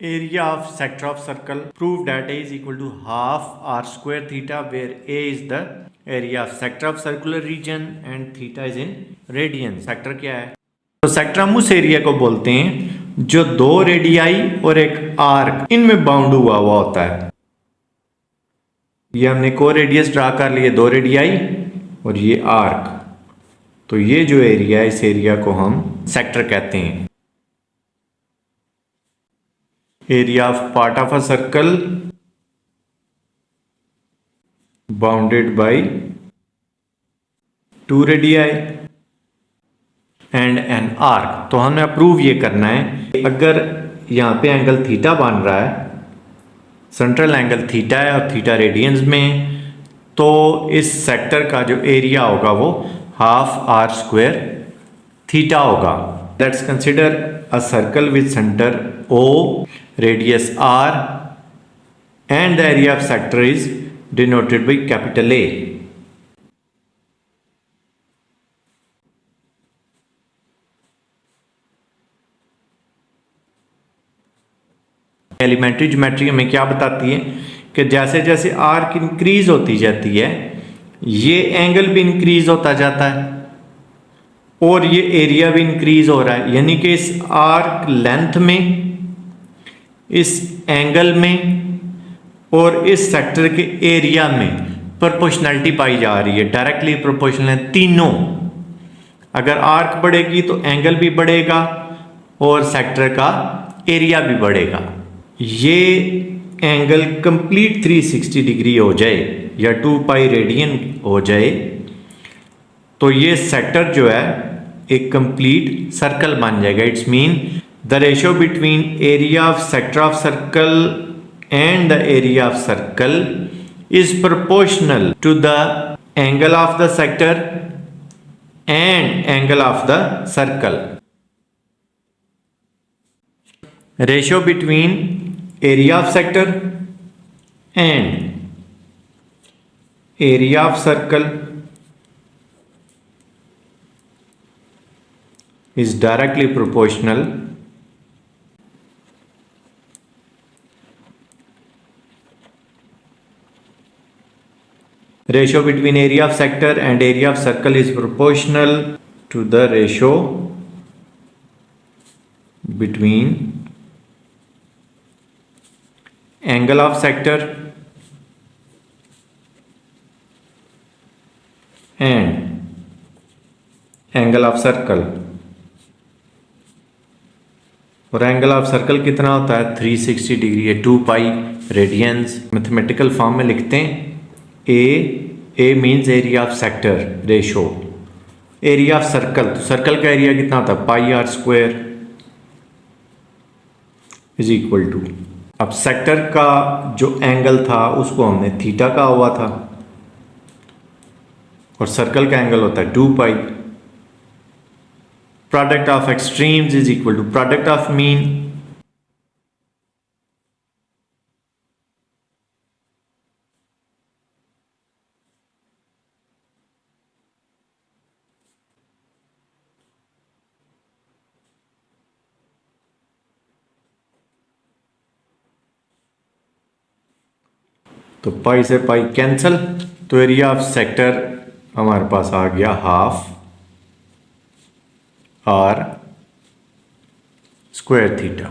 Area of sector of circle, prove that A is equal to half r square theta, where A is the area of sector of circular region and theta is in radians. Sector क्या है? तो sector हम उस area को बोलते हैं जो दो रेडियाई और एक आर्क इनमें बाउंड हुआ होता है। ये हमने को रेडियस ड्रा कर लिए, दो रेडियाई और ये आर्क। तो ये जो एरिया है, इस एरिया को हम सेक्टर कहते हैं। Area of part of a circle bounded by two radii and an arc। तो हमें अप्रूव ये करना है, अगर यहाँ पे एंगल थीटा बन रहा है, सेंट्रल एंगल थीटा है और थीटा रेडियंस में, तो इस सेक्टर का जो एरिया होगा वो हाफ आर स्क्वायर थीटा होगा। Let's consider a circle with center O, radius R, and the area of sector is denoted by capital A. Elementary geometry हमें क्या बताती है कि जैसे जैसे आर्क इंक्रीज होती जाती है, ये एंगल भी इंक्रीज होता जाता है और ये एरिया भी इंक्रीज हो रहा है। यानी कि इस आर्क लेंथ में, इस एंगल में और इस सेक्टर के एरिया में प्रोपोर्शनैलिटी पाई जा रही है, डायरेक्टली प्रोपोर्शनल है तीनों। अगर आर्क बढ़ेगी तो एंगल भी बढ़ेगा और सेक्टर का एरिया भी बढ़ेगा। ये एंगल कंप्लीट 360 डिग्री हो जाए या 2 पाई रेडियन हो जाए तो ये सेक्टर जो है एक कंप्लीट सर्कल बन जाएगा। It's mean the ratio between area of sector of circle and the area of circle is proportional to the angle of the sector and angle of the circle. Ratio between area of sector and area of circle is directly proportional ratio between area of sector and area of circle is proportional to the ratio between angle of sector and angle of circle। और angle of circle कितना होता है? 360 degree है, 2 पाई radiance. Mathematical form में लिखते हैं A means area of sector ratio, area of circle, तो circle का एरिया कितना होता है? Pi r square is equal to, अब सेक्टर का जो एंगल था उसको हमने थीटा का हुआ था और सर्कल का एंगल होता है 2 पाई। Product of extremes is equal to product of mean तो पाई से पाई कैंसल, तो एरिया ऑफ सेक्टर हमारे पास आ गया हाफ आर स्क्वायर थीटा।